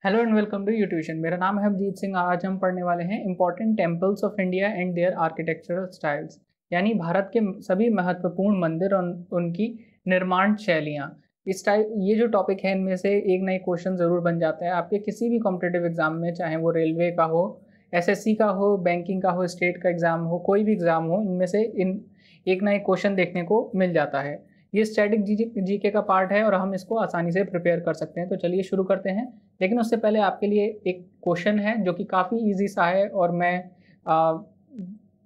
Hello and welcome to YouTution. मेरा नाम है अभिजीत सिंह। आज हम पढ़ने वाले हैं important temples of India and their architectural styles, यानी भारत के सभी महत्वपूर्ण मंदिर और उनकी निर्माण शैलियाँ। इस टाइप ये जो टॉपिक है, इनमें से एक नई क्वेश्चन ज़रूर बन जाता है आपके किसी भी कॉम्पिटेटिव एग्जाम में, चाहे वो रेलवे का हो, एसएससी का हो, बैंकिंग का हो, स्टेट का एग्ज़ाम हो, कोई भी एग्ज़ाम हो, इनमें से एक नए क्वेश्चन देखने को मिल जाता है। ये स्टैटिक जीके का पार्ट है और हम इसको आसानी से प्रिपेयर कर सकते हैं। तो चलिए शुरू करते हैं। लेकिन उससे पहले आपके लिए एक क्वेश्चन है जो कि काफ़ी इजी सा है और मैं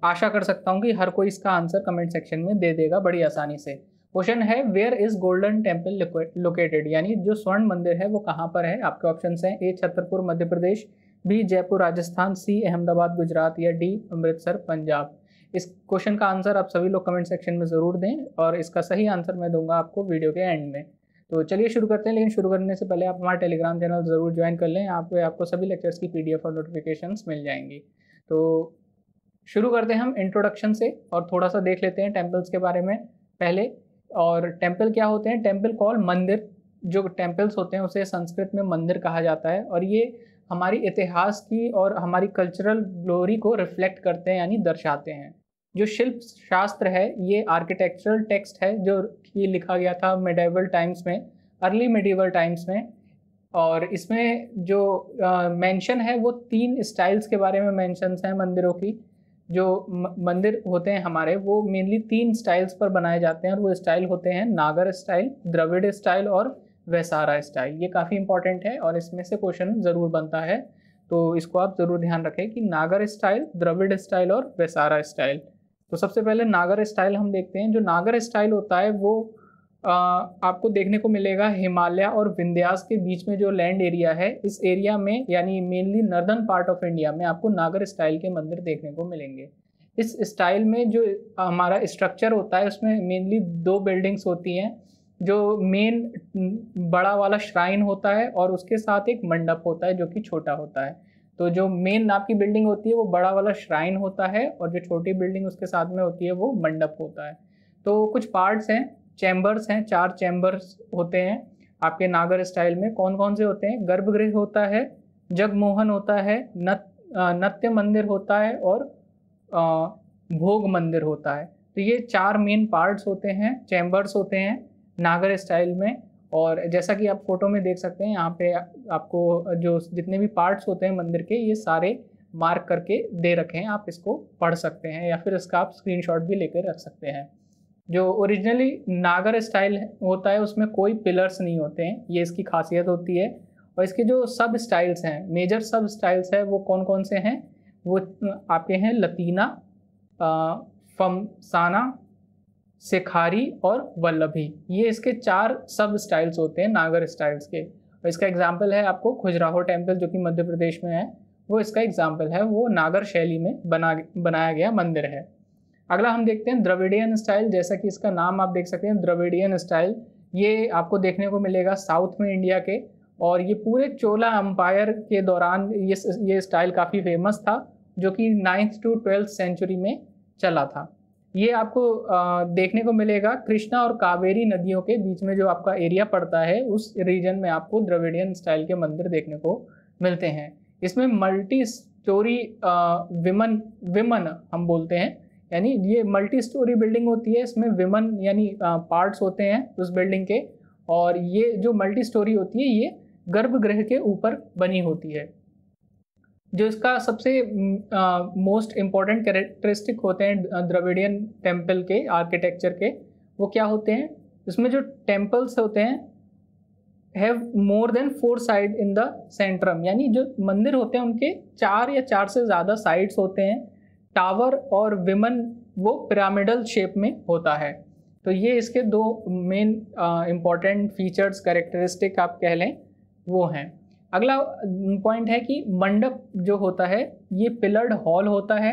आशा कर सकता हूँ कि हर कोई इसका आंसर कमेंट सेक्शन में दे देगा बड़ी आसानी से। क्वेश्चन है, where is golden temple located, यानी जो स्वर्ण मंदिर है वो कहाँ पर है। आपके ऑप्शंस हैं ए छतरपुर मध्य प्रदेश, बी जयपुर राजस्थान, सी अहमदाबाद गुजरात, या डी अमृतसर पंजाब। इस क्वेश्चन का आंसर आप सभी लोग कमेंट सेक्शन में ज़रूर दें और इसका सही आंसर मैं दूंगा आपको वीडियो के एंड में। तो चलिए शुरू करते हैं। लेकिन शुरू करने से पहले आप हमारा टेलीग्राम चैनल ज़रूर ज्वाइन कर लें। यहाँ पे आपको सभी लेक्चर्स की पीडीएफ और नोटिफिकेशंस मिल जाएंगी। तो शुरू करते हैं हम इंट्रोडक्शन से और थोड़ा सा देख लेते हैं टेम्पल्स के बारे में पहले। और टेम्पल क्या होते हैं? टेम्पल कॉल मंदिर। जो टेम्पल्स होते हैं उसे संस्कृत में मंदिर कहा जाता है और ये हमारी इतिहास की और हमारी कल्चरल ग्लोरी को रिफ्लेक्ट करते हैं, यानी दर्शाते हैं। जो शिल्प शास्त्र है ये आर्किटेक्चरल टेक्स्ट है जो कि लिखा गया था मिडिवल टाइम्स में, अर्ली मिडिवल टाइम्स में। और इसमें जो मेंशन है वो 3 स्टाइल्स के बारे में मेंशंस हैं मंदिरों की। जो मंदिर होते हैं हमारे वो मेनली 3 स्टाइल्स पर बनाए जाते हैं और वो स्टाइल होते हैं नागर स्टाइल, द्रविड़ स्टाइल और वैसारा स्टाइल। ये काफ़ी इंपॉर्टेंट है और इसमें से क्वेश्चन ज़रूर बनता है, तो इसको आप ज़रूर ध्यान रखें कि नागर स्टाइल, द्रविड़ स्टाइल और वैसारा स्टाइल। तो सबसे पहले नागर स्टाइल हम देखते हैं। जो नागर स्टाइल होता है वो आपको देखने को मिलेगा हिमालय और विंध्यास के बीच में जो लैंड एरिया है, इस एरिया में यानी mainly northern part of India में आपको नागर स्टाइल के मंदिर देखने को मिलेंगे। इस स्टाइल में जो हमारा स्ट्रक्चर होता है उसमें मेनली 2 बिल्डिंग्स होती हैं। जो मेन बड़ा वाला श्राइन होता है और उसके साथ एक मंडप होता है जो कि छोटा होता है। तो जो मेन आपकी बिल्डिंग होती है वो बड़ा वाला श्राइन होता है और जो छोटी बिल्डिंग उसके साथ में होती है वो मंडप होता है। तो कुछ पार्ट्स हैं, चैम्बर्स हैं, 4 चैम्बर्स होते हैं आपके नागर स्टाइल में। कौन कौन से होते हैं? गर्भगृह होता है, जगमोहन होता है, नृत्य मंदिर होता है और भोग मंदिर होता है। तो ये 4 मेन पार्ट्स होते हैं, चैम्बर्स होते हैं नागर स्टाइल में। और जैसा कि आप फोटो में देख सकते हैं यहाँ पे आपको जो जितने भी पार्ट्स होते हैं मंदिर के ये सारे मार्क करके दे रखे हैं। आप इसको पढ़ सकते हैं या फिर इसका आप स्क्रीनशॉट भी लेकर रख सकते हैं। जो ओरिजिनली नागर स्टाइल होता है उसमें कोई पिलर्स नहीं होते हैं, ये इसकी खासियत होती है। और इसके जो सब स्टाइल्स हैं, मेजर सब स्टाइल्स है, वो कौन कौन से हैं? वो आपके हैं लतीना, फमसाना, शेखारी और वल्लभी। ये इसके 4 सब स्टाइल्स होते हैं नागर स्टाइल्स के। और इसका एग्जाम्पल है आपको खजुराहो टेम्पल जो कि मध्य प्रदेश में है, वो इसका एग्जाम्पल है। वो नागर शैली में बनाया गया मंदिर है। अगला हम देखते हैं द्रविडियन स्टाइल। जैसा कि इसका नाम आप देख सकते हैं, द्रविडियन स्टाइल। ये आपको देखने को मिलेगा साउथ में इंडिया के, और ये पूरे चोला एम्पायर के दौरान ये स्टाइल काफ़ी फेमस था, जो कि 9th to 12th सेंचुरी में चला था। ये आपको देखने को मिलेगा कृष्णा और कावेरी नदियों के बीच में जो आपका एरिया पड़ता है, उस रीजन में आपको द्रविडियन स्टाइल के मंदिर देखने को मिलते हैं। इसमें मल्टी स्टोरी विमन हम बोलते हैं, यानी ये मल्टी स्टोरी बिल्डिंग होती है। इसमें विमन यानी पार्ट्स होते हैं उस बिल्डिंग के, और ये जो मल्टी स्टोरी होती है ये गर्भगृह के ऊपर बनी होती है। जो इसका सबसे मोस्ट इम्पॉर्टेंट कैरेक्टरिस्टिक होते हैं द्रविडियन टेम्पल के आर्किटेक्चर के, वो क्या होते हैं? इसमें जो टेम्पल्स होते हैं have more than 4 side in the Centrum, यानी जो मंदिर होते हैं उनके 4 या 4 से ज़्यादा साइड्स होते हैं। टावर और विमन वो पिरामिडल शेप में होता है। तो ये इसके 2 मेन इम्पॉर्टेंट फीचर्स, कैरेक्टरिस्टिक आप कह लें, वो हैं। अगला पॉइंट है कि मंडप जो होता है ये पिलर्ड हॉल होता है,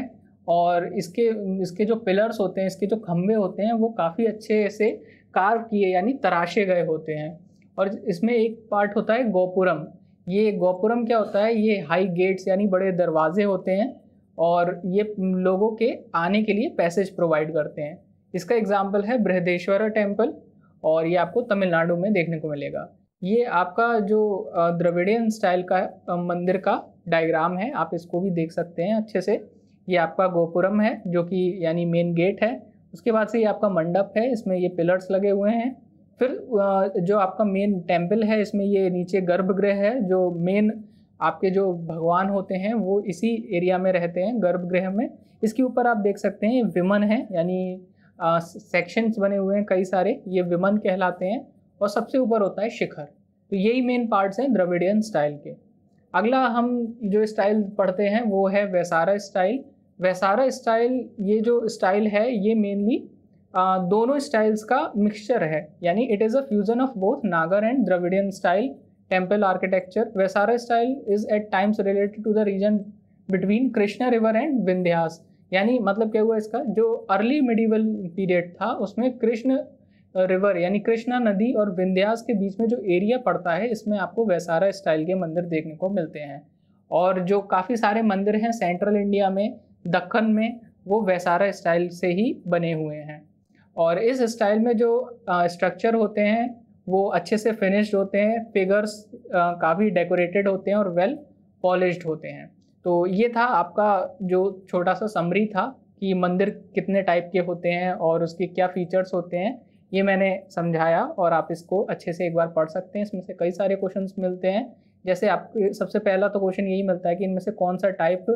और इसके जो पिलर्स होते हैं, इसके जो खंभे होते हैं वो काफ़ी अच्छे से कार्व किए यानी तराशे गए होते हैं। और इसमें एक पार्ट होता है गोपुरम। ये गोपुरम क्या होता है? ये हाई गेट्स यानी बड़े दरवाजे होते हैं और ये लोगों के आने के लिए पैसेज प्रोवाइड करते हैं। इसका एग्जाम्पल है बृहदेश्वर टेम्पल, और ये आपको तमिलनाडु में देखने को मिलेगा। ये आपका जो द्रविडियन स्टाइल का मंदिर का डायग्राम है, आप इसको भी देख सकते हैं अच्छे से। ये आपका गोपुरम है जो कि यानी मेन गेट है। उसके बाद से ये आपका मंडप है, इसमें ये पिलर्स लगे हुए हैं। फिर जो आपका मेन टेम्पल है, इसमें ये नीचे गर्भगृह है। जो मेन आपके जो भगवान होते हैं वो इसी एरिया में रहते हैं, गर्भगृह में। इसके ऊपर आप देख सकते हैं विमन है, यानी सेक्शंस बने हुए हैं कई सारे, ये विमन कहलाते हैं। और सबसे ऊपर होता है शिखर। तो यही मेन पार्ट्स हैं द्रविडियन स्टाइल के। अगला हम जो स्टाइल पढ़ते हैं वो है वैसारा स्टाइल। वैसारा स्टाइल, ये जो स्टाइल है ये मेनली दोनों स्टाइल्स का मिक्सचर है, यानी it is a fusion of both Nagar and Dravidian style temple architecture. Vesara style is at times related to the region between Krishna river and Vindhyas. यानी मतलब क्या हुआ इसका, जो अर्ली मिडिवल पीरियड था उसमें कृष्ण रिवर यानी कृष्णा नदी और विंध्यास के बीच में जो एरिया पड़ता है, इसमें आपको वैसारा स्टाइल के मंदिर देखने को मिलते हैं। और जो काफ़ी सारे मंदिर हैं सेंट्रल इंडिया में, दक्कन में, वो वैसारा स्टाइल से ही बने हुए हैं। और इस स्टाइल में जो स्ट्रक्चर होते हैं वो अच्छे से फिनिश्ड होते हैं, फिगर्स काफ़ी डेकोरेटेड होते हैं और वेल पॉलिश्ड होते हैं। तो ये था आपका जो छोटा सा समरी था कि मंदिर कितने टाइप के होते हैं और उसके क्या फीचर्स होते हैं, ये मैंने समझाया। और आप इसको अच्छे से एक बार पढ़ सकते हैं, इसमें से कई सारे क्वेश्चंस मिलते हैं। जैसे आपके सबसे पहला तो क्वेश्चन यही मिलता है कि इनमें से कौन सा टाइप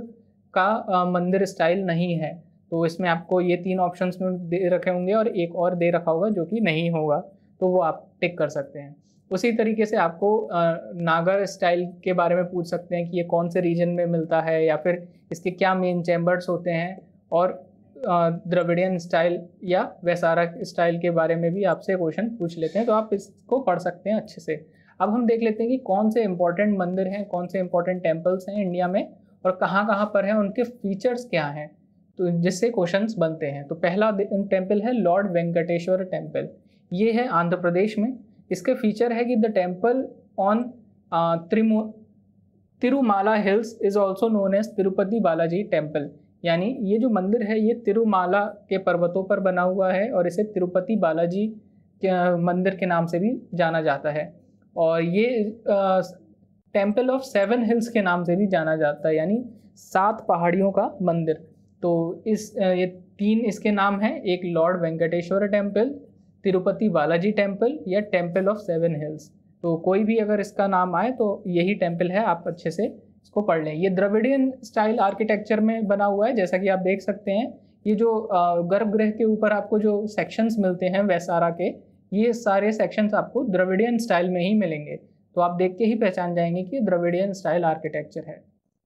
का मंदिर स्टाइल नहीं है। तो इसमें आपको ये 3 ऑप्शंस में दे रखे होंगे और एक और दे रखा होगा जो कि नहीं होगा, तो वो आप टिक कर सकते हैं। उसी तरीके से आपको नागर स्टाइल के बारे में पूछ सकते हैं कि ये कौन से रीजन में मिलता है, या फिर इसके क्या मेन चैम्बर्स होते हैं। और द्रविडियन स्टाइल या वैसारा स्टाइल के बारे में भी आपसे क्वेश्चन पूछ लेते हैं, तो आप इसको पढ़ सकते हैं अच्छे से। अब हम देख लेते हैं कि कौन से इंपॉर्टेंट मंदिर हैं, कौन से इंपॉर्टेंट टेम्पल्स हैं इंडिया में और कहाँ कहाँ पर हैं, उनके फीचर्स क्या हैं, तो जिससे क्वेश्चंस बनते हैं। तो पहला टेम्पल है लॉर्ड वेंकटेश्वर टेम्पल। ये है आंध्र प्रदेश में। इसके फीचर है कि the temple on Tirumala hills is also known as Tirupati Balaji temple. यानी ये जो मंदिर है ये तिरुमाला के पर्वतों पर बना हुआ है और इसे तिरुपति बालाजी के मंदिर के नाम से भी जाना जाता है। और ये टेम्पल ऑफ 7 हिल्स के नाम से भी जाना जाता है, यानी 7 पहाड़ियों का मंदिर। तो ये 3 इसके नाम हैं, एक lord Venkateshwara temple, Tirupati Balaji temple या टेम्पल ऑफ 7 हिल्स। तो कोई भी अगर इसका नाम आए तो यही टेम्पल है, आप अच्छे से इसको पढ़ लें। ये द्रविडियन स्टाइल आर्किटेक्चर में बना हुआ है, जैसा कि आप देख सकते हैं। ये जो गर्भगृह के ऊपर आपको जो सेक्शंस मिलते हैं वैसारा के, ये सारे सेक्शंस आपको द्रविडियन स्टाइल में ही मिलेंगे। तो आप देख के ही पहचान जाएंगे कि द्रविडियन स्टाइल आर्किटेक्चर है।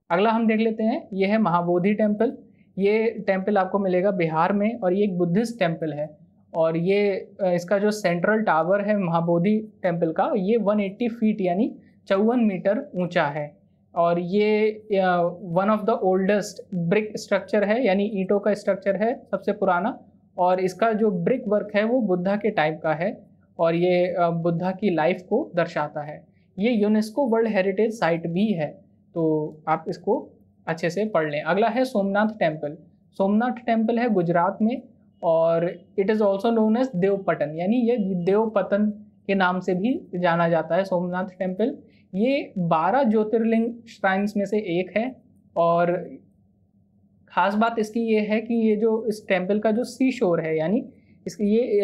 अगला हम देख लेते हैं, ये है महाबोधि टेम्पल। ये टेम्पल आपको मिलेगा बिहार में और ये एक बुद्धिस्ट टेम्पल है। और ये इसका जो सेंट्रल टावर है महाबोधि टेम्पल का, ये 180 फीट यानी 54 मीटर ऊंचा है। और ये one of the oldest brick structure है, यानी ईंटों का स्ट्रक्चर है सबसे पुराना। और इसका जो ब्रिक वर्क है वो बुद्धा के टाइप का है और ये बुद्धा की लाइफ को दर्शाता है। ये यूनेस्को वर्ल्ड हेरिटेज साइट भी है, तो आप इसको अच्छे से पढ़ लें। अगला है सोमनाथ टेम्पल। सोमनाथ टेम्पल है गुजरात में और it is also known as Devpatan, यानी ये देवपतन के नाम से भी जाना जाता है सोमनाथ टेम्पल। ये 12 ज्योतिर्लिंग श्राइन्स में से एक है। और ख़ास बात इसकी ये है कि ये जो इस टेम्पल का जो सी शोर है, यानी इसकी ये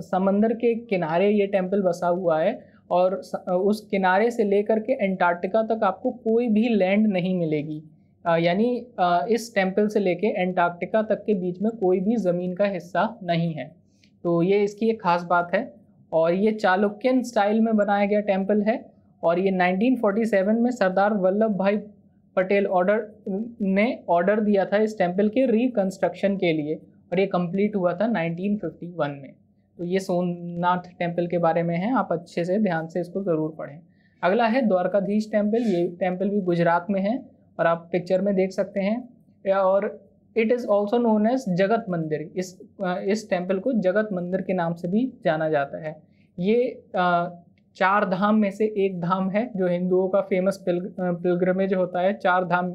समंदर के किनारे ये टेम्पल बसा हुआ है। और उस किनारे से लेकर के एंटार्क्टिका तक आपको कोई भी लैंड नहीं मिलेगी, यानी इस टेम्पल से लेके एंटार्क्टिका तक के बीच में कोई भी ज़मीन का हिस्सा नहीं है। तो ये इसकी एक ख़ास बात है। और ये चालुक्यन स्टाइल में बनाया गया टेम्पल है। और ये 1947 में सरदार वल्लभ भाई पटेल ने ऑर्डर दिया था इस टेम्पल के रिकंस्ट्रक्शन के लिए, और ये कंप्लीट हुआ था 1951 में। तो ये सोमनाथ टेम्पल के बारे में है, आप अच्छे से ध्यान से इसको ज़रूर पढ़ें। अगला है द्वारकाधीश टेम्पल। ये टेम्पल भी गुजरात में है और आप पिक्चर में देख सकते हैं। और it is also known as Jagat Mandir. इस टेम्पल को जगत मंदिर के नाम से भी जाना जाता है। ये 4 धाम में से एक धाम है, जो हिंदुओं का फेमस पिलग्रिमेज होता है, 4 धाम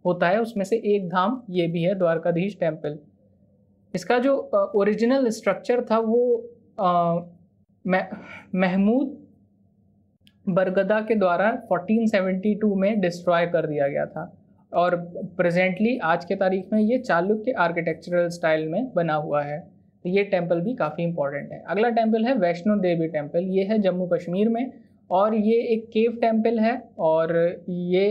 होता है, उसमें से एक धाम ये भी है, द्वारकाधीश टेम्पल। इसका जो ओरिजिनल स्ट्रक्चर था वो महमूद बरगदा के द्वारा 1472 में डिस्ट्रॉय कर दिया गया था। और प्रेजेंटली आज के तारीख में ये चालुक्य आर्किटेक्चरल स्टाइल में बना हुआ है। तो ये टेम्पल भी काफ़ी इंपॉर्टेंट है। अगला टेम्पल है वैष्णो देवी टेम्पल। ये है जम्मू कश्मीर में और ये एक केव टेम्पल है और ये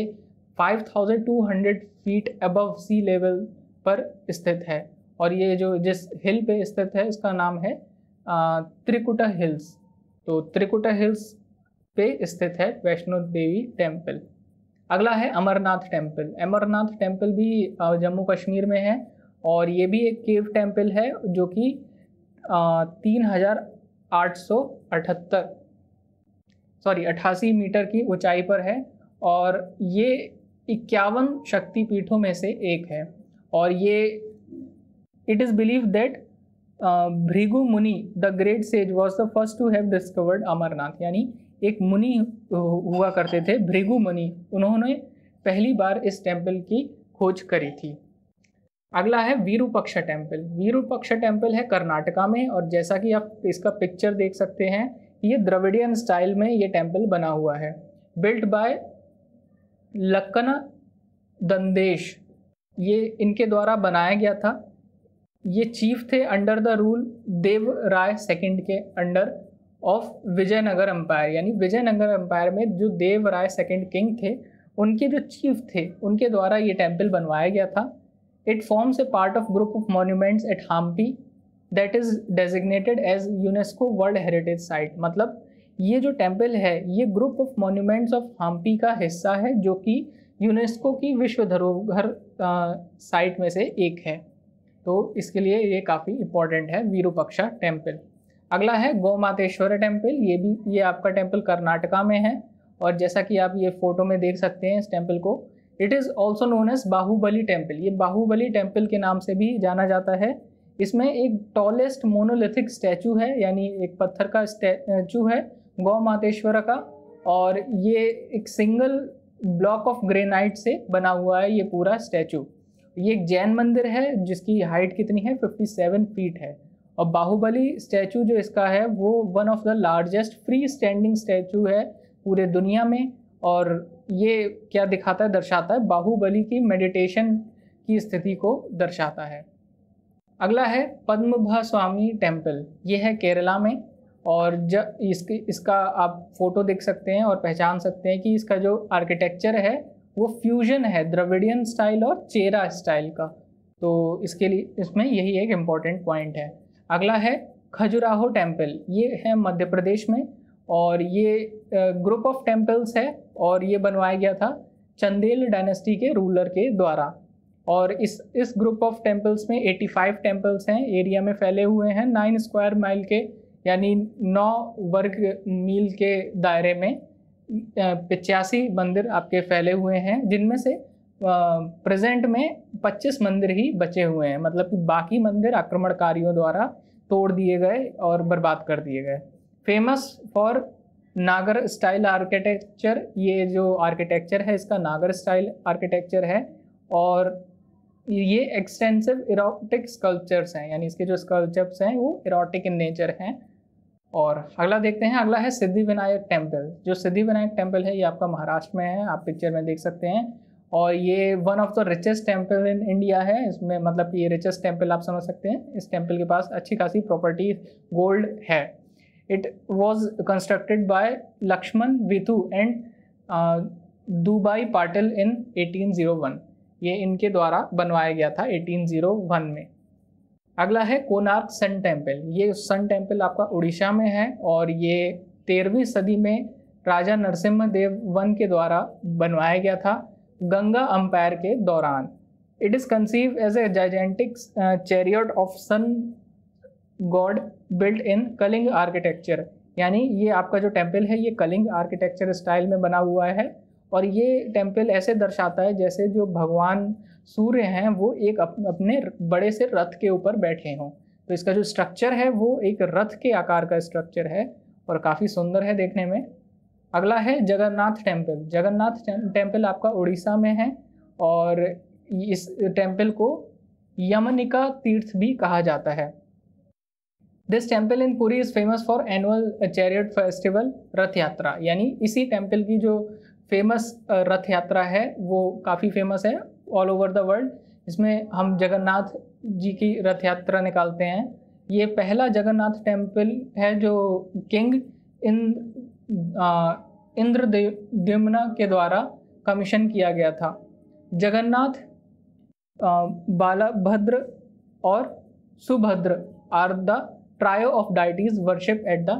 5200 फीट अबव सी लेवल पर स्थित है। और ये जो जिस हिल पे स्थित है इसका नाम है त्रिकुटा हिल्स। तो त्रिकुटा हिल्स पे स्थित है वैष्णो देवी टेम्पल। अगला है अमरनाथ टेम्पल। अमरनाथ टेम्पल भी जम्मू कश्मीर में है और ये भी एक केव टेम्पल है जो कि 88 मीटर की ऊंचाई पर है और ये 51 शक्तिपीठों में से एक है। और ये it is believe that Bhrigu Muni the great sage was the first to have discovered Amarnath. यानी एक मुनि हुआ करते थे भृगु मुनि, उन्होंने पहली बार इस टेम्पल की खोज करी थी। अगला है विरूपाक्षा टेम्पल। विरूपाक्षा टेम्पल है कर्नाटका में और जैसा कि आप इसका पिक्चर देख सकते हैं ये द्रविडियन स्टाइल में ये टेम्पल बना हुआ है। बिल्ट बाय लक्कना दंदेश, ये इनके द्वारा बनाया गया था। ये चीफ थे under the rule Deva Raya second के अंडर ऑफ विजयनगर एम्पायर। यानी विजयनगर एम्पायर में जो देव राय सेकंड किंग थे उनके जो चीफ थे उनके द्वारा ये टेम्पल बनवाया गया था। It forms a part of group of monuments at Hampi that is designated as UNESCO world heritage site. मतलब ये जो टेम्पल है ये group of monuments of Hampi का हिस्सा है जो कि यूनेस्को की विश्व धरोहर साइट में से एक है। तो इसके लिए ये काफ़ी इम्पोर्टेंट है विरूपाक्षा टेम्पल। अगला है गौमातेश्वर टेम्पल। ये आपका टेम्पल कर्नाटका में है और जैसा कि आप ये फोटो में देख सकते हैं इस टेम्पल को, it is also known as Bahubali temple. ये बाहुबली टेम्पल के नाम से भी जाना जाता है। इसमें एक टॉलेस्ट मोनोलिथिक स्टैचू है, यानी एक पत्थर का स्टैचू है गौ मातेश्वर का, और ये एक सिंगल ब्लॉक ऑफ ग्रेनाइट से बना हुआ है ये पूरा स्टैचू। ये एक जैन मंदिर है जिसकी हाइट कितनी है 57 फीट है। और बाहुबली स्टैचू जो इसका है वो one of the largest free standing statue है पूरे दुनिया में। और ये क्या दिखाता है, दर्शाता है बाहुबली की मेडिटेशन की स्थिति को दर्शाता है। अगला है पद्मभा स्वामी टेम्पल। ये है केरला में और इसका आप फोटो देख सकते हैं और पहचान सकते हैं कि इसका जो आर्किटेक्चर है वो फ्यूजन है द्रविडियन स्टाइल और चेरा स्टाइल का। तो इसके लिए इसमें यही एक इम्पॉर्टेंट पॉइंट है। अगला है खजुराहो टेम्पल। ये है मध्य प्रदेश में और ये ग्रुप ऑफ टेम्पल्स है और ये बनवाया गया था चंदेल डायनेस्टी के रूलर के द्वारा। और इस ग्रुप ऑफ टेम्पल्स में 85 टेम्पल्स हैं, एरिया में फैले हुए हैं 9 स्क्वायर माइल के, यानी 9 वर्ग मील के दायरे में 85 मंदिर आपके फैले हुए हैं, जिनमें से प्रेजेंट में 25 मंदिर ही बचे हुए हैं। मतलब कि बाकी मंदिर आक्रमणकारियों द्वारा तोड़ दिए गए और बर्बाद कर दिए गए। फेमस फॉर नागर स्टाइल आर्किटेक्चर। ये जो आर्किटेक्चर है इसका नागर स्टाइल आर्किटेक्चर है और ये एक्सटेंसिव इरोटिक स्कल्पचर्स हैं, यानी इसके जो स्कल्पचर्स हैं वो इरोटिक इन नेचर हैं। और अगला देखते हैं, अगला है सिद्धिविनायक टेम्पल। जो सिद्धिविनायक टेम्पल है ये आपका महाराष्ट्र में है, आप पिक्चर में देख सकते हैं। और ये one of the richest temple in India है। इसमें मतलब कि ये रिचेस्ट टेम्पल आप समझ सकते हैं। इस टेम्पल के पास अच्छी खासी प्रॉपर्टी गोल्ड है। It was constructed by Laxman Vithu and Dubai Patil in 1801। ये इनके द्वारा बनवाया गया था 1801 में। अगला है कोणार्क सन टेम्पल। ये सन टेम्पल आपका उड़ीसा में है और ये 13वीं सदी में राजा नरसिम्हा देव वन के द्वारा बनवाया गया था गंगा अंपायर के दौरान। It is conceive as a gigantic chariot of sun god built in Kalinga architecture. यानी ये आपका जो टेम्पल है ये कलिंग आर्किटेक्चर स्टाइल में बना हुआ है और ये टेम्पल ऐसे दर्शाता है जैसे जो भगवान सूर्य हैं वो एक अपने बड़े से रथ के ऊपर बैठे हों। तो इसका जो स्ट्रक्चर है वो एक रथ के आकार का स्ट्रक्चर है और काफ़ी सुंदर है देखने में। अगला है जगन्नाथ टेम्पल। जगन्नाथ टेम्पल आपका उड़ीसा में है और इस टेम्पल को यमनिका तीर्थ भी कहा जाता है। This temple in Puri is famous for annual chariot festival, रथ यात्रा। यानी इसी टेम्पल की जो फेमस रथ यात्रा है वो काफ़ी फेमस है ऑल ओवर द वर्ल्ड। इसमें हम जगन्नाथ जी की रथ यात्रा निकालते हैं। ये पहला जगन्नाथ टेम्पल है जो किंग इंद्रद्युम्न के द्वारा कमीशन किया गया था। जगन्नाथ, बालभद्र और Subhadra are the trio of deities worship at the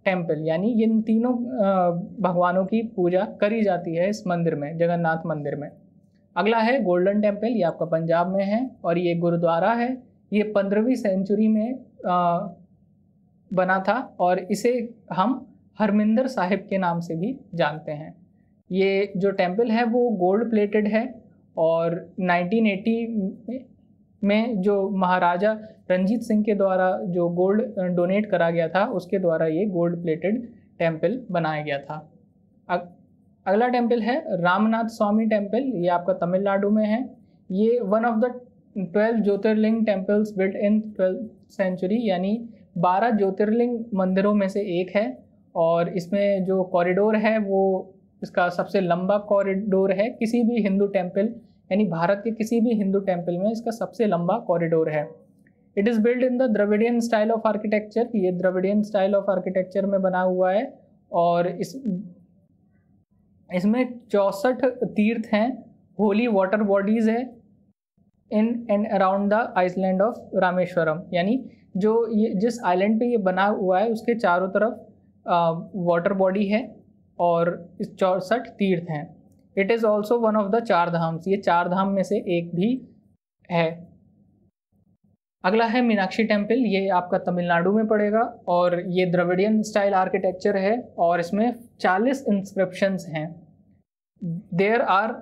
temple. यानी इन तीनों भगवानों की पूजा करी जाती है इस मंदिर में, जगन्नाथ मंदिर में। अगला है गोल्डन टेम्पल, ये आपका पंजाब में है और ये गुरुद्वारा है। ये 15वीं सेंचुरी में बना था और इसे हम हरमिंदर साहिब के नाम से भी जानते हैं। ये जो टेम्पल है वो गोल्ड प्लेटेड है और 1980 में जो महाराजा रंजीत सिंह के द्वारा जो गोल्ड डोनेट करा गया था उसके द्वारा ये गोल्ड प्लेटेड टेम्पल बनाया गया था। अगला टेम्पल है रामनाथ स्वामी टेम्पल, ये आपका तमिलनाडु में है। ये one of the 12 jyotirlinga temples built in 12th century, यानी 12 ज्योतिर्लिंग मंदिरों में से एक है और इसमें जो कॉरिडोर है वो इसका सबसे लंबा कॉरिडोर है किसी भी हिंदू टेम्पल, यानी भारत के किसी भी हिंदू टेम्पल में इसका सबसे लंबा कॉरिडोर है। It is build in the Dravidian style of architecture, ये द्रविडियन स्टाइल ऑफ आर्किटेक्चर में बना हुआ है और इसमें 64 तीर्थ हैं, होली वाटर बॉडीज़ है in and around the island of Rameswaram. यानी जो ये जिस आइलैंड पे ये बना हुआ है उसके चारों तरफ वाटर बॉडी है और इस 64 तीर्थ हैं। It is also one of the 4 dhams, ये 4 धाम में से एक भी है। अगला है मीनाक्षी टेम्पल, ये आपका तमिलनाडु में पड़ेगा और ये द्रविडियन स्टाइल आर्किटेक्चर है और इसमें 40 इंस्क्रिप्शंस हैं। There are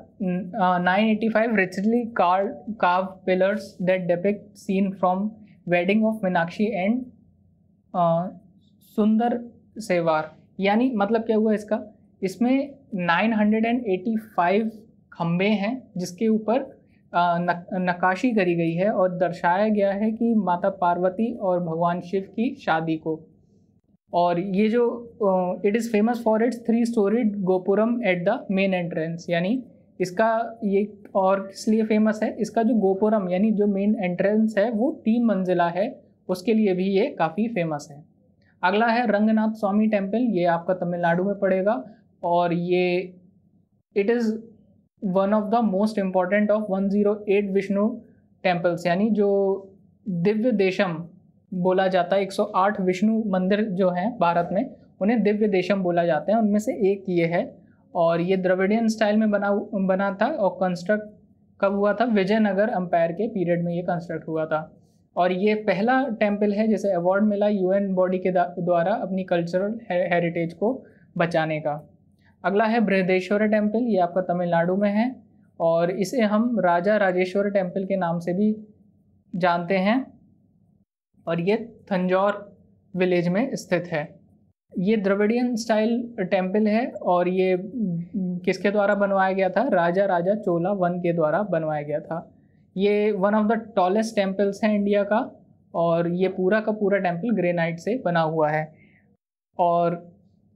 985 richly carved pillars that depict scene from wedding of Meenakshi and सुंदर सेवार। यानी मतलब क्या हुआ इसका, इसमें 985 खम्बे हैं जिसके ऊपर नक्काशी करी गई है और दर्शाया गया है कि माता पार्वती और भगवान शिव की शादी को। और ये जो it is famous for its 3 storeyed gopuram at the main entrance. यानी इसका ये और इसलिए फेमस है, इसका जो गोपुरम यानी जो मेन एंट्रेंस है वो 3 मंजिला है, उसके लिए भी ये काफ़ी फेमस है। अगला है रंगनाथ स्वामी टेम्पल, ये आपका तमिलनाडु में पड़ेगा और ये it is one of the most important of 108 Vishnu temples. यानी जो दिव्य देशम बोला जाता है, 108 विष्णु मंदिर जो हैं भारत में उन्हें दिव्य देशम बोला जाता है, उनमें से एक ये है और ये द्रविडियन स्टाइल में बना था और कंस्ट्रक्ट कब हुआ था, विजयनगर एम्पायर के पीरियड में ये कंस्ट्रक्ट हुआ था। और ये पहला टेम्पल है जिसे अवार्ड मिला यूएन बॉडी के द्वारा अपनी कल्चरल हेरिटेज को बचाने का। अगला है बृहदेश्वर टेम्पल, ये आपका तमिलनाडु में है और इसे हम राजा राजेश्वर टेम्पल के नाम से भी जानते हैं और ये तंजौर विलेज में स्थित है। ये द्रविडियन स्टाइल टेम्पल है और ये किसके द्वारा बनवाया गया था, राजा चोला वन के द्वारा बनवाया गया था। ये one of the tallest temples हैं इंडिया का और ये पूरा का पूरा टेम्पल ग्रेनाइट से बना हुआ है और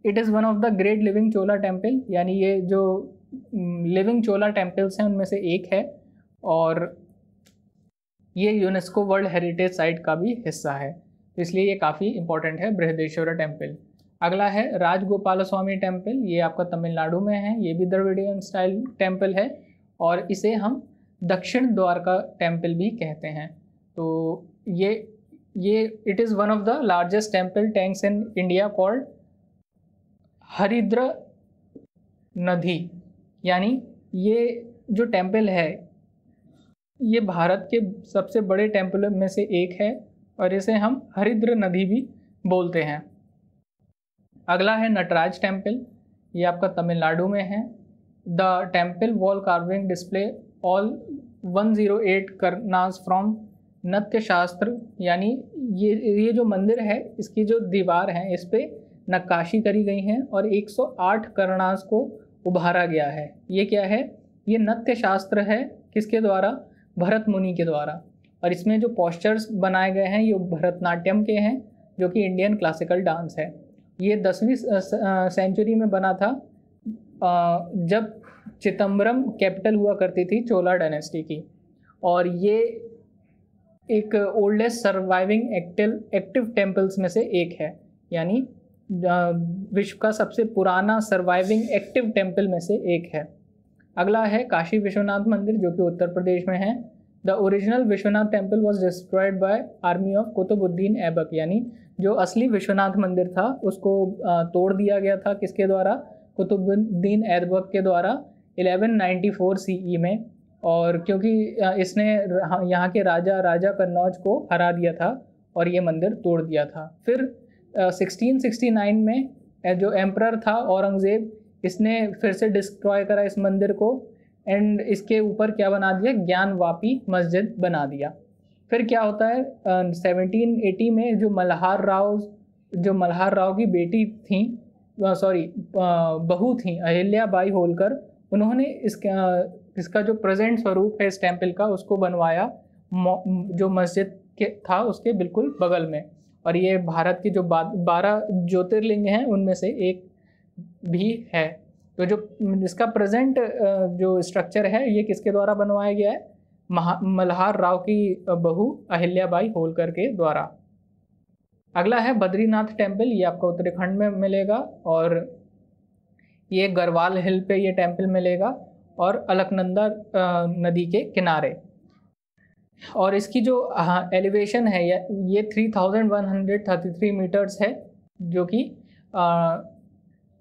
it is one of the great living Chola temple. यानी ये जो लिविंग चोला टेम्पल्स हैं उनमें से एक है और ये यूनेस्को वर्ल्ड हेरिटेज साइट का भी हिस्सा है, तो इसलिए ये काफ़ी इंपॉर्टेंट है बृहदेश्वर टेम्पल। अगला है राजगोपाल स्वामी टेम्पल, ये आपका तमिलनाडु में है, ये भी द्रविडियन स्टाइल टेम्पल है और इसे हम दक्षिण द्वारका टेम्पल भी कहते हैं। तो ये it is one of the largest temple tanks in India called Haridra Nadi. यानी ये जो टेम्पल है ये भारत के सबसे बड़े टेम्पलों में से एक है और इसे हम हरिद्र नदी भी बोलते हैं। अगला है नटराज टेम्पल, ये आपका तमिलनाडु में है। The temple wall carving display all 108 karanas from Nritya Shastra. यानी ये जो मंदिर है इसकी जो दीवार है इस पे नक्काशी करी गई है और 108 करनास को उभारा गया है। ये क्या है, ये नृत्य शास्त्र है, किसके द्वारा, भरत मुनि के द्वारा। और इसमें जो पोस्चर्स बनाए गए हैं ये भरतनाट्यम के हैं जो कि इंडियन क्लासिकल डांस है। ये 10वीं सेंचुरी में बना था, जब चिदम्बरम कैपिटल हुआ करती थी चोला डायनेस्टी की। और ये एक ओल्डेस्ट सर्वाइविंग एक्टिव टेम्पल्स में से एक है, यानी विश्व का सबसे पुराना सर्वाइविंग एक्टिव टेम्पल में से एक है। अगला है काशी विश्वनाथ मंदिर, जो कि उत्तर प्रदेश में है। The original Vishwanath temple was destroyed by army of Qutbuddin Aibak, यानी जो असली विश्वनाथ मंदिर था उसको तोड़ दिया गया था किसके द्वारा? कुतुबुद्दीन ऐबक के द्वारा 1194 CE में। और क्योंकि इसने यहाँ के राजा कन्नौज को हरा दिया था और ये मंदिर तोड़ दिया था। फिर 1669 में जो एम्परर था औरंगज़ेब, इसने फिर से डिस्ट्रॉय करा इस मंदिर को एंड इसके ऊपर क्या बना दिया? ज्ञानवापी मस्जिद बना दिया। फिर क्या होता है 1780 में जो मल्हार राव की बेटी थी, बहू थी अहिल्या बाई होलकर, उन्होंने इसका जो प्रेजेंट स्वरूप है इस टेम्पल का उसको बनवाया जो मस्जिद के था उसके बिल्कुल बगल में। और ये भारत की जो 12 ज्योतिर्लिंग हैं उनमें से एक भी है। तो जो इसका प्रेजेंट जो स्ट्रक्चर है ये किसके द्वारा बनवाया गया है? मल्हार राव की बहू अहिल्याबाई होलकर के द्वारा। अगला है बद्रीनाथ टेम्पल, ये आपको उत्तराखंड में मिलेगा और ये गढ़वाल हिल पे ये टेम्पल मिलेगा और अलकनंदा नदी के किनारे। और इसकी जो एलिवेशन है ये 3133 मीटर्स है, जो कि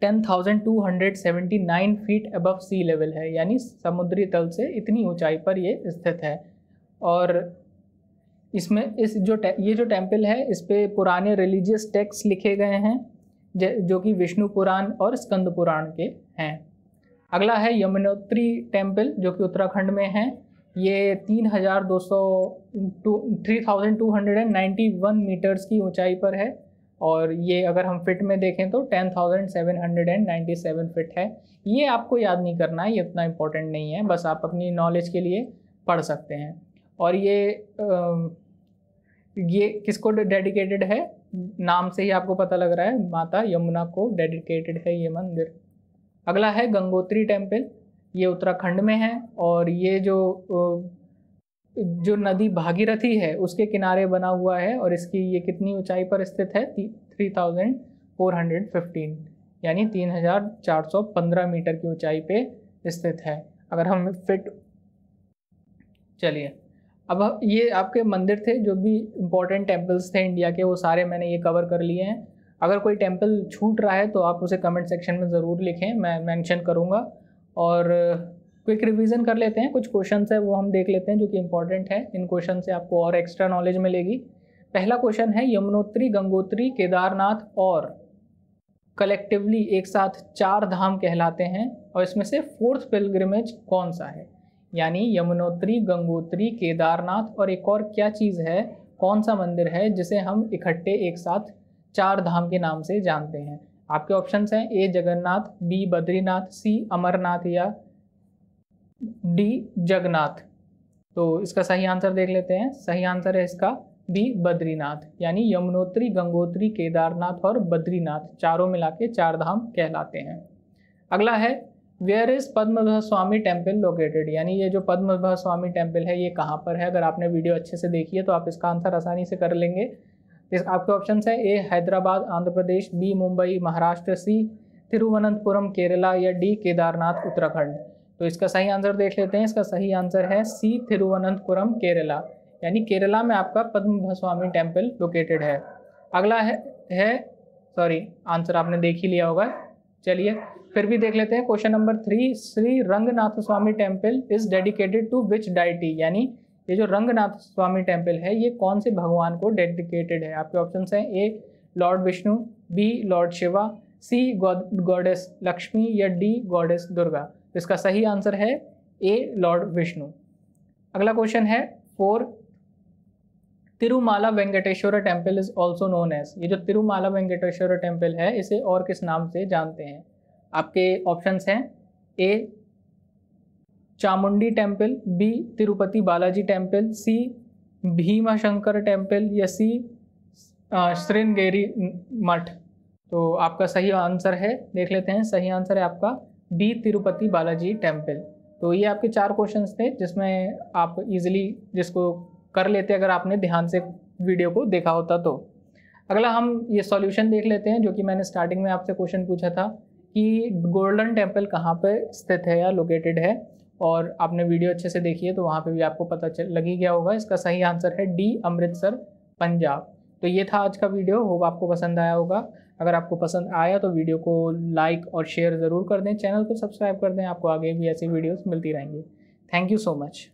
10,279 फीट अबव सी लेवल है, यानी समुद्री तल से इतनी ऊंचाई पर ये स्थित है। और इसमें ये जो टेम्पल है इस पे पुराने रिलीजियस टेक्स्ट लिखे गए हैं जो कि विष्णु पुराण और स्कंद पुराण के हैं। अगला है यमुनोत्री टेम्पल, जो कि उत्तराखंड में है। ये 3291 मीटर्स की ऊंचाई पर है और ये अगर हम फिट में देखें तो 10,797 फिट है। ये आपको याद नहीं करना है, ये इतना इम्पोर्टेंट नहीं है, बस आप अपनी नॉलेज के लिए पढ़ सकते हैं। और ये किसको डेडिकेटेड है? नाम से ही आपको पता लग रहा है, माता यमुना को डेडिकेटेड है ये मंदिर। अगला है गंगोत्री टेम्पल, ये उत्तराखंड में है और ये जो नदी भागीरथी है उसके किनारे बना हुआ है और इसकी ये कितनी ऊंचाई पर स्थित है? 3415, यानी 3415 मीटर की ऊंचाई पे स्थित है। अगर हम चलिए, अब ये आपके मंदिर थे जो भी इम्पोर्टेंट टेम्पल्स थे इंडिया के, वो सारे मैंने ये कवर कर लिए हैं। अगर कोई टेम्पल छूट रहा है तो आप उसे कमेंट सेक्शन में ज़रूर लिखें, मैं मेंशन करूँगा। और क्विक रिवीजन कर लेते हैं, कुछ क्वेश्चंस है वो हम देख लेते हैं जो कि इम्पोर्टेंट है। इन क्वेश्चन से आपको और एक्स्ट्रा नॉलेज मिलेगी। पहला क्वेश्चन है, यमुनोत्री, गंगोत्री, केदारनाथ और कलेक्टिवली एक साथ 4 धाम कहलाते हैं और इसमें से 4th पिलग्रिमेज कौन सा है? यानी यमुनोत्री, गंगोत्री, केदारनाथ और एक और क्या चीज़ है, कौन सा मंदिर है जिसे हम इकट्ठे एक साथ 4 धाम के नाम से जानते हैं? आपके ऑप्शंस हैं ए जगन्नाथ, बी बद्रीनाथ, सी अमरनाथ या डी जगन्नाथ। तो इसका सही आंसर देख लेते हैं। सही आंसर है इसका बी बद्रीनाथ, यानी यमुनोत्री, गंगोत्री, केदारनाथ और बद्रीनाथ चारों मिला के 4 धाम कहलाते हैं। अगला है, where is Padmanabha Swamy temple located, यानी ये जो पद्मनाभ स्वामी टेम्पल है ये कहाँ पर है? अगर आपने वीडियो अच्छे से देखी है तो आप इसका आंसर आसानी से कर लेंगे। आपके ऑप्शन है ए हैदराबाद आंध्र प्रदेश, बी मुंबई महाराष्ट्र, सी तिरुवनंतपुरम केरला या डी केदारनाथ उत्तराखंड। तो इसका सही आंसर देख लेते हैं। इसका सही आंसर है सी तिरुवनंतपुरम केरला, यानी केरला में आपका पद्मनाभ स्वामी टेम्पल लोकेटेड है। अगला आंसर आपने देख ही लिया होगा, चलिए फिर भी देख लेते हैं। Question number 3, Shri Ranganatha Swamy temple is dedicated to which deity, यानी ये जो रंगनाथ स्वामी टेम्पल है ये कौन से भगवान को डेडिकेटेड है? आपके ऑप्शंस हैं A lord Vishnu, B lord Shiva, C goddess Lakshmi या डी गॉडेस दुर्गा। तो इसका सही आंसर है ए लॉर्ड विष्णु। अगला क्वेश्चन है 4, Tirumala Venkateswara temple is also known as, ये जो तिरुमाला वेंकटेश्वर टेम्पल है इसे और किस नाम से जानते हैं? आपके ऑप्शंस हैं A Chamundi temple, B Tirupati Balaji temple, C Bhimashankar temple या सी श्रृंगेरी मठ। तो आपका सही आंसर है, देख लेते हैं, सही आंसर है आपका बी, तिरुपति बालाजी टेम्पल। तो ये आपके 4 क्वेश्चंस थे जिसमें आप इजीली जिसको कर लेते अगर आपने ध्यान से वीडियो को देखा होता तो। अगला हम ये सॉल्यूशन देख लेते हैं, जो कि मैंने स्टार्टिंग में आपसे क्वेश्चन पूछा था कि गोल्डन टेम्पल कहाँ पे स्थित है या लोकेटेड है, और आपने वीडियो अच्छे से देखी है तो वहाँ पे भी आपको पता लग ही गया होगा। इसका सही आंसर है डी, अमृतसर, पंजाब। तो ये था आज का वीडियो, होप आपको पसंद आया होगा। अगर आपको पसंद आया तो वीडियो को लाइक और शेयर ज़रूर कर दें, चैनल को सब्सक्राइब कर दें, आपको आगे भी ऐसी वीडियोस मिलती रहेंगी। Thank you so much.